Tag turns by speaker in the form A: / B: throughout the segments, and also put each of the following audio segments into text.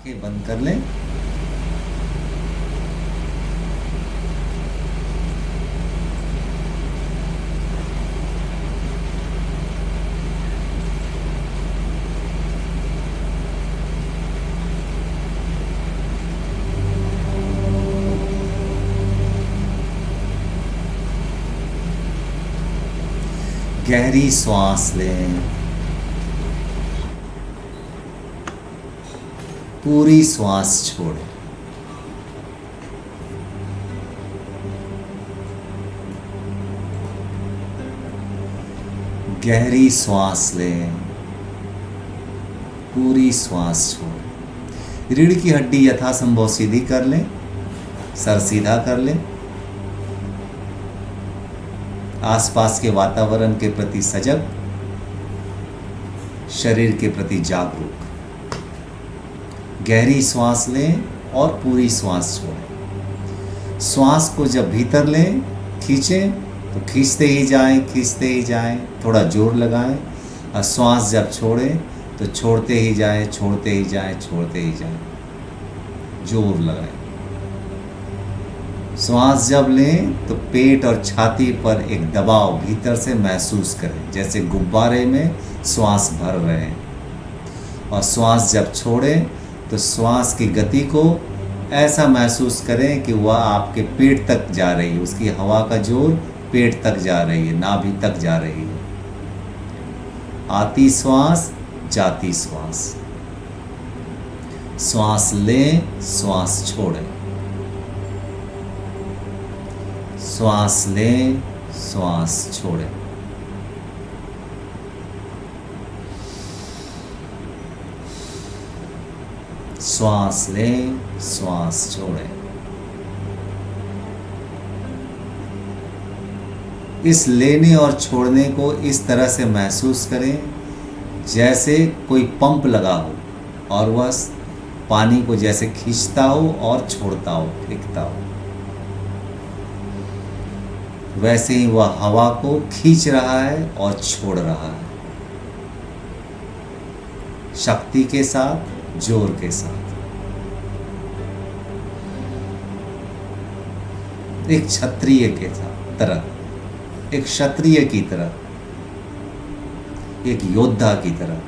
A: आंखें बंद कर लें। गहरी श्वास लें, पूरी श्वास छोड़ें। गहरी श्वास लें, पूरी श्वास छोड़ें। रीढ़ की हड्डी यथासंभव सीधी कर लें, सर सीधा कर लें। आसपास के वातावरण के प्रति सजग, शरीर के प्रति जागरूक। गहरी श्वास लें और पूरी श्वास छोड़ें। श्वास को जब भीतर लें, खींचें तो खींचते ही जाएं, खींचते ही जाएं, थोड़ा जोर लगाएं। और श्वास जब छोड़ें तो छोड़ते ही जाएं, छोड़ते ही जाएं, छोड़ते ही जाएं, जोर लगाएं। श्वास जब लें तो पेट और छाती पर एक दबाव भीतर से महसूस करें, जैसे गुब्बारे में श्वास भर रहे हैं। और श्वास जब छोड़ें तो श्वास की गति को ऐसा महसूस करें कि वह आपके पेट तक जा रही है, उसकी हवा का जोर पेट तक जा रही है, नाभि तक जा रही है। आती श्वास, जाती श्वास। श्वास लें, श्वास छोड़ें। श्वास लें, श्वास छोड़ें। श्वास लें, श्वास छोड़ें। इस लेने और छोड़ने को इस तरह से महसूस करें जैसे कोई पंप लगा हो और वह पानी को जैसे खींचता हो और छोड़ता हो, फेंकता हो। वैसे ही वह हवा को खींच रहा है और छोड़ रहा है, शक्ति के साथ, जोर के साथ। एक क्षत्रिय के तरह, एक क्षत्रिय की तरह, एक योद्धा की तरह।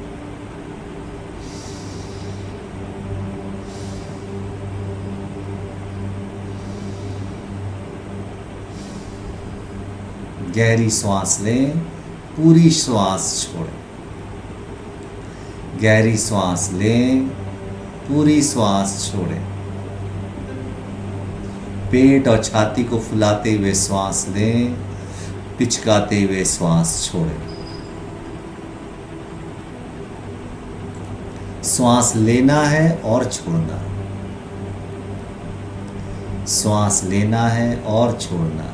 A: गहरी श्वास लें, पूरी श्वास छोड़ें। गहरी श्वास लें, पूरी श्वास छोड़ें। पेट और छाती को फुलाते हुए श्वास लें, पिचकाते हुए श्वास छोड़ें। श्वास लेना है और छोड़ना, श्वास लेना है और छोड़ना।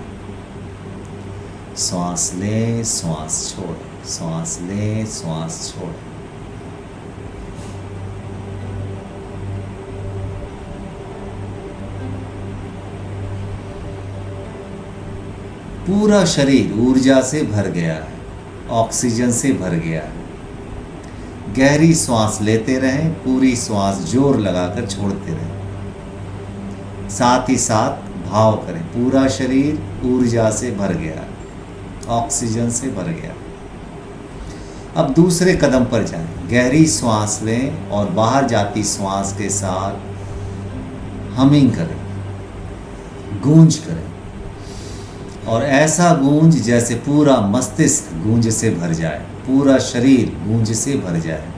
A: श्वास लें, श्वास छोड़ें, श्वास लें, श्वास छोड़ें। पूरा शरीर ऊर्जा से भर गया है, ऑक्सीजन से भर गया है। गहरी श्वास लेते रहें, पूरी श्वास जोर लगाकर छोड़ते रहें। साथ ही साथ भाव करें, पूरा शरीर ऊर्जा से भर गया है, ऑक्सीजन से भर गया। अब दूसरे कदम पर जाएं। गहरी श्वास लें और बाहर जाती श्वास के साथ हमिंग करें, गूंज करें। और ऐसा गूंज जैसे पूरा मस्तिष्क गूंज से भर जाए, पूरा शरीर गूंज से भर जाए,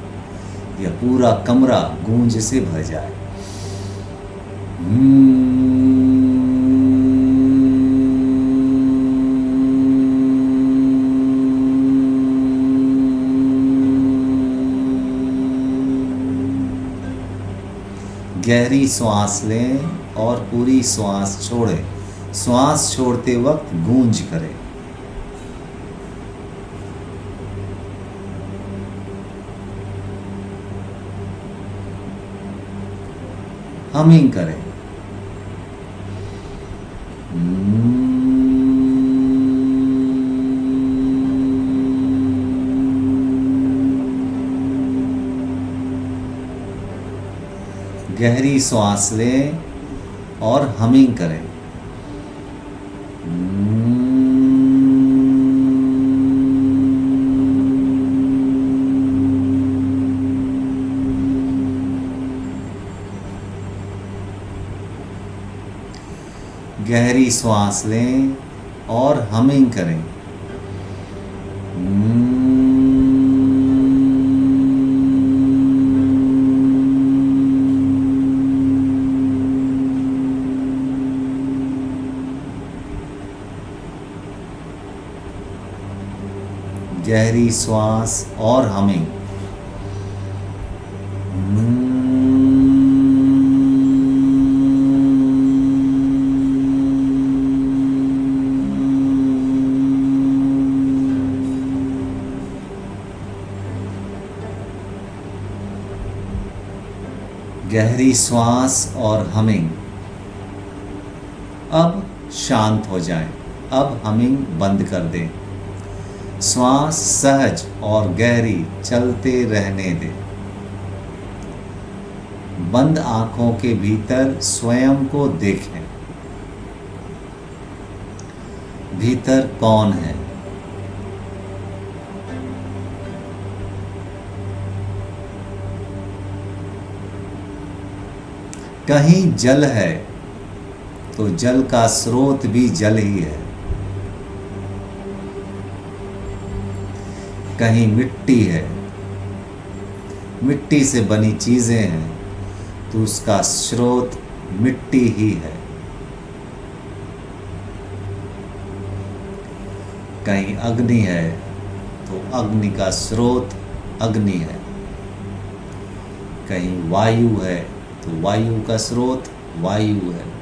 A: या पूरा कमरा गूंज से भर जाए। गहरी श्वास लें और पूरी श्वास छोड़ें। श्वास छोड़ते वक्त गूंज करें। हमिंग करें। गहरी सांस लें और हमिंग करें। गहरी सांस लें और हमिंग करें। गहरी सांस और हमिंग। गहरी सांस और हमिंग। अब शांत हो जाएं। अब हमिंग बंद कर दें। श्वास सहज और गहरी चलते रहने दें। बंद आंखों के भीतर स्वयं को देखें। भीतर कौन है? कहीं जल है तो जल का स्रोत भी जल ही है। कहीं मिट्टी है, मिट्टी से बनी चीजें हैं तो उसका स्रोत मिट्टी ही है। कहीं अग्नि है तो अग्नि का स्रोत अग्नि है। कहीं वायु है तो वायु का स्रोत वायु है।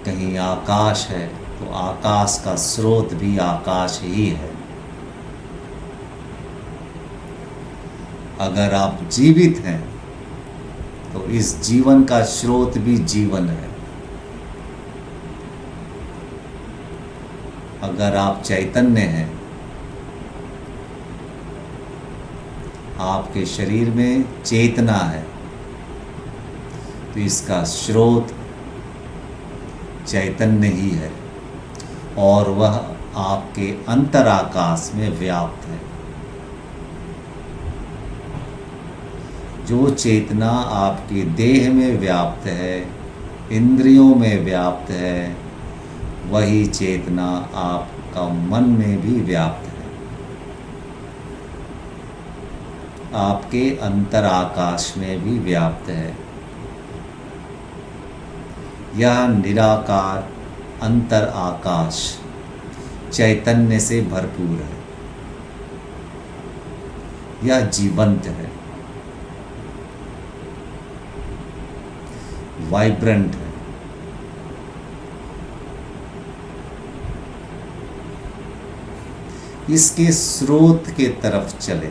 A: कहीं आकाश है तो आकाश का स्रोत भी आकाश ही है। अगर आप जीवित हैं तो इस जीवन का स्रोत भी जीवन है। अगर आप चैतन्य हैं, आपके शरीर में चेतना है तो इसका स्रोत चैतन्य ही है और वह आपके अंतराकाश में व्याप्त है। जो चेतना आपके देह में व्याप्त है, इंद्रियों में व्याप्त है, वही चेतना आपका मन में भी व्याप्त है। आपके अंतराकाश में भी व्याप्त है। यह निराकार अंतर आकाश चैतन्य से भरपूर है। यह जीवंत है, वाइब्रेंट है। इसके स्रोत के तरफ चले।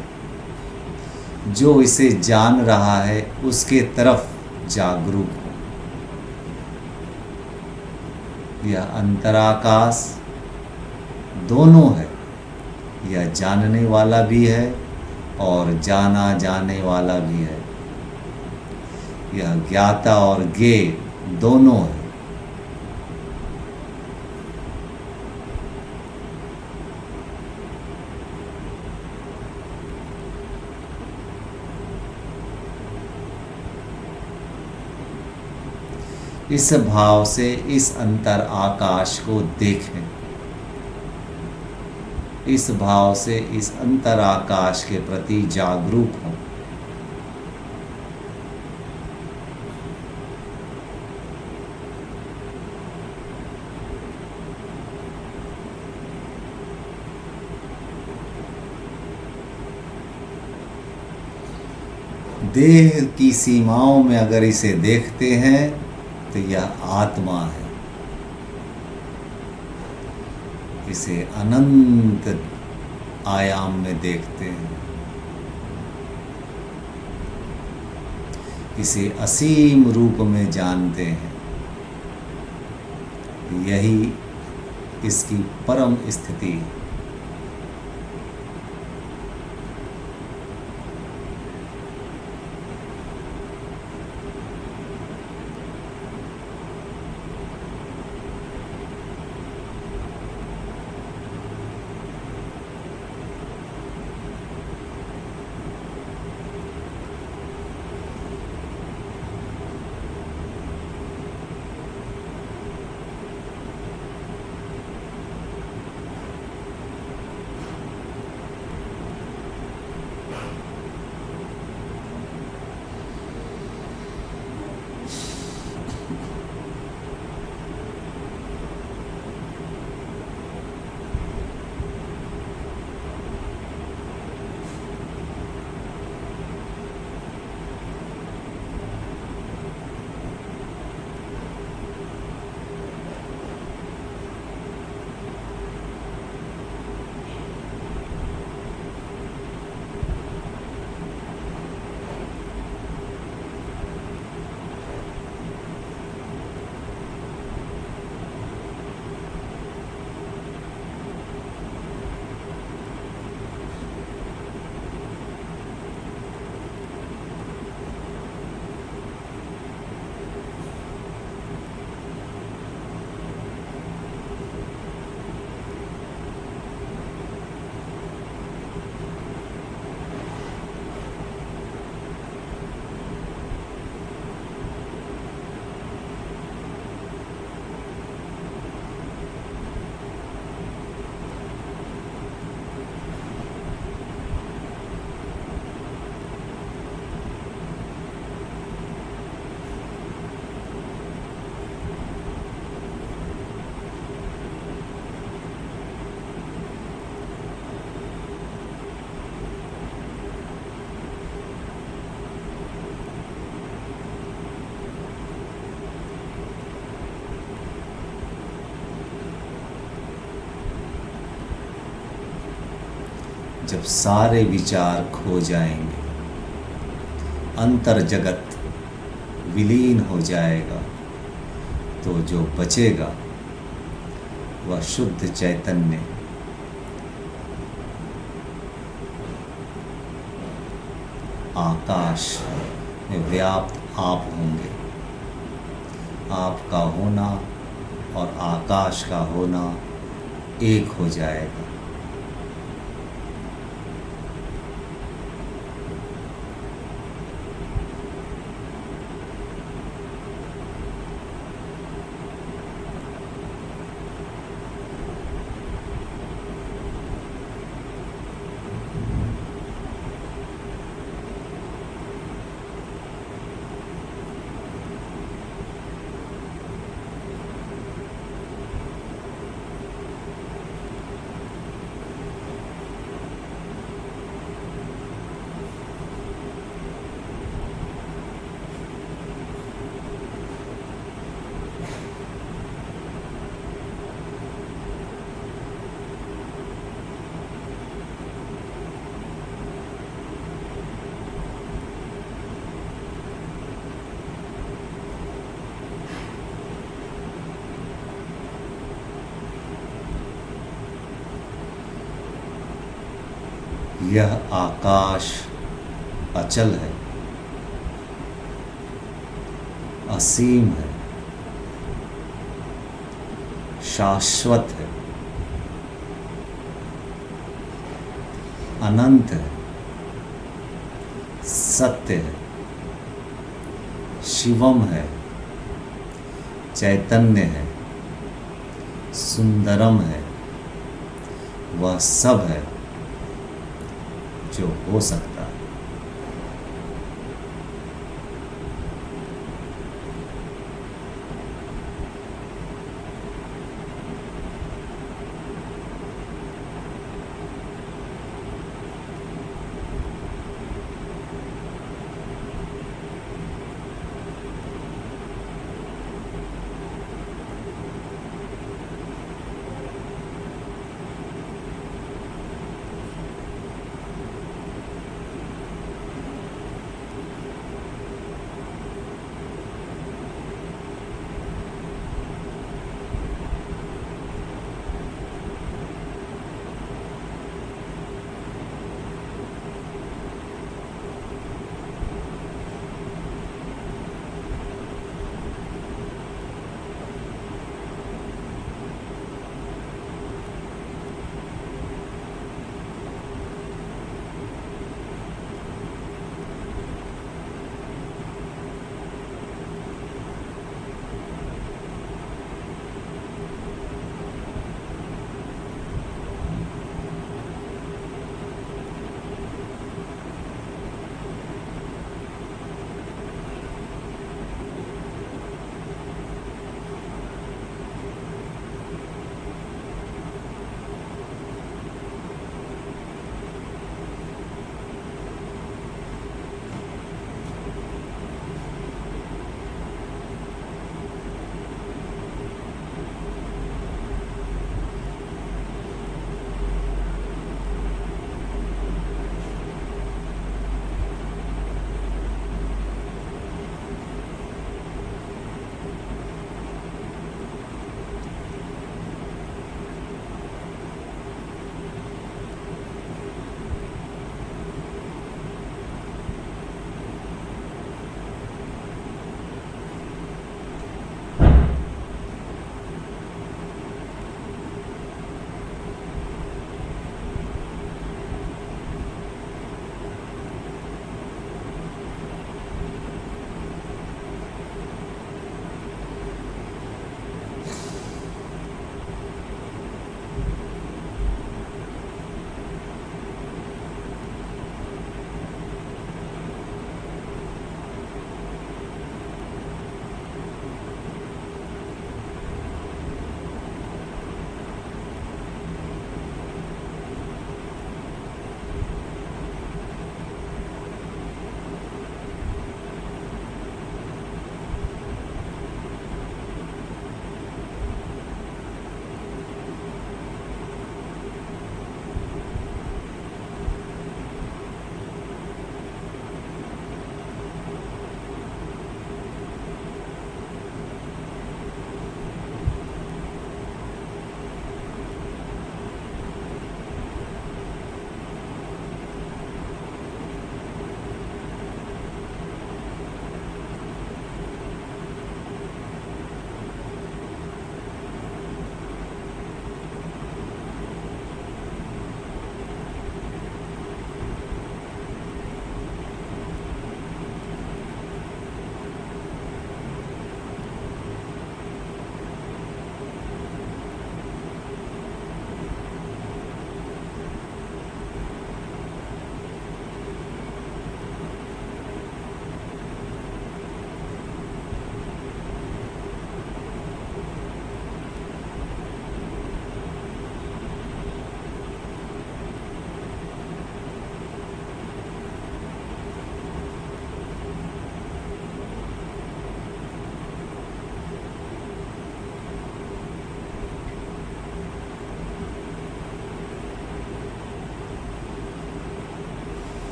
A: जो इसे जान रहा है उसके तरफ जागरूक हो। यह अंतराकाश दोनों है। यह जानने वाला भी है और जाना जाने वाला भी है। यह ज्ञाता और ज्ञेय दोनों है। इस भाव से इस अंतर आकाश को देखें। इस भाव से इस अंतर आकाश के प्रति जागरूक हों। देह की सीमाओं में अगर इसे देखते हैं तो यह आत्मा है। इसे अनंत आयाम में देखते हैं। इसे असीम रूप में जानते हैं। यही इसकी परम स्थिति। जब सारे विचार खो जाएंगे, अंतर जगत विलीन हो जाएगा, तो जो बचेगा वह शुद्ध चैतन्य आकाश में व्याप्त आप होंगे। आपका होना और आकाश का होना एक हो जाएगा। यह आकाश अचल है, असीम है, शाश्वत है, अनंत है, सत्य है, शिवम है, चैतन्य है, सुंदरम है। वह सब है जो हो सकता है।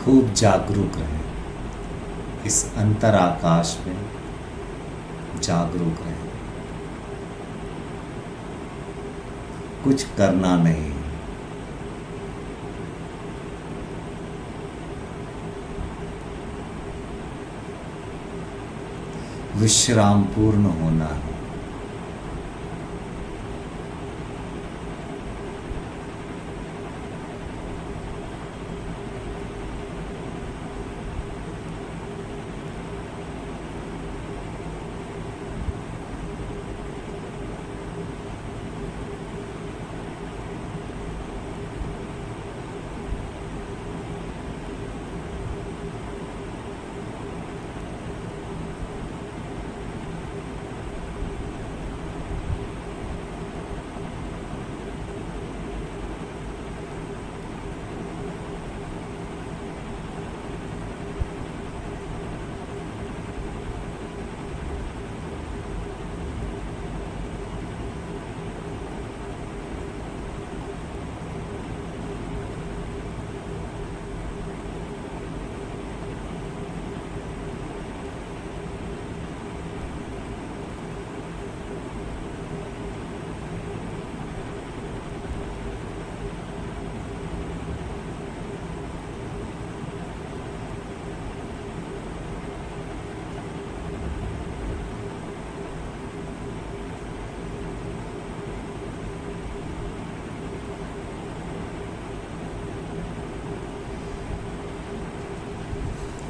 A: खूब जागरूक रहें, इस अंतर आकाश में जागरूक रहें। कुछ करना नहीं, विश्राम पूर्ण होना है।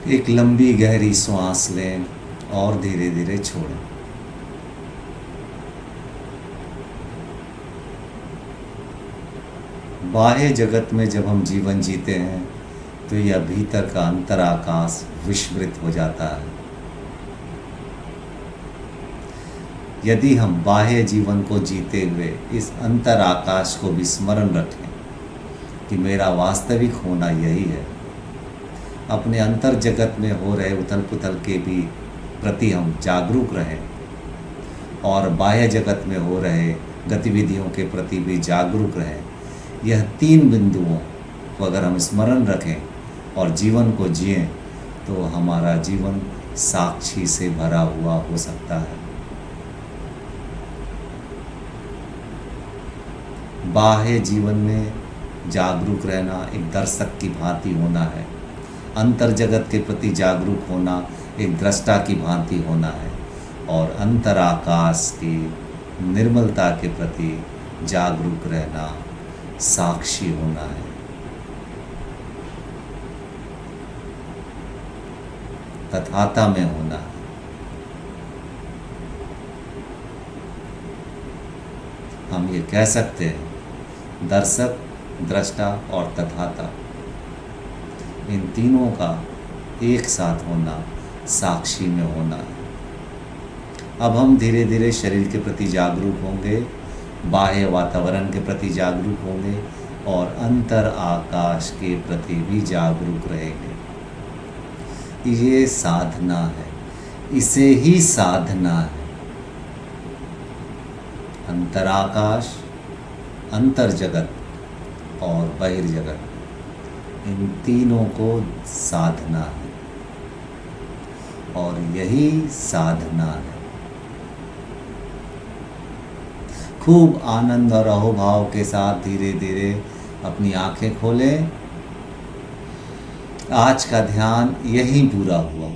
A: एक लंबी गहरी सांस लें और धीरे धीरे छोड़ें। बाह्य जगत में जब हम जीवन जीते हैं तो यह भीतर का अंतर आकाश विस्मृत हो जाता है। यदि हम बाह्य जीवन को जीते हुए इस अंतर आकाश को भी स्मरण रखें कि मेरा वास्तविक होना यही है, अपने अंतर जगत में हो रहे उथल पुथल के भी प्रति हम जागरूक रहें और बाह्य जगत में हो रहे गतिविधियों के प्रति भी जागरूक रहें। यह 3 बिंदुओं को अगर हम स्मरण रखें और जीवन को जिएं तो हमारा जीवन साक्षी से भरा हुआ हो सकता है। बाह्य जीवन में जागरूक रहना एक दर्शक की भांति होना है, अंतर जगत के प्रति जागरूक होना एक दृष्टा की भांति होना है और अंतर आकाश की निर्मलता के प्रति जागरूक रहना साक्षी होना है। तथाता में होना है। हम ये कह सकते हैं दर्शक, दृष्टा और तथाता, इन तीनों का एक साथ होना साक्षी में होना है। अब हम धीरे धीरे शरीर के प्रति जागरूक होंगे, बाह्य वातावरण के प्रति जागरूक होंगे और अंतर आकाश के प्रति भी जागरूक रहेंगे। ये साधना है, इसे ही साधना है। अंतर आकाश, अंतर जगत और बहिर्जगत, इन तीनों को साधना है और यही साधना है। खूब आनंद और अहोभाव के साथ धीरे धीरे अपनी आंखें खोलें। आज का ध्यान यहीं पूरा हुआ।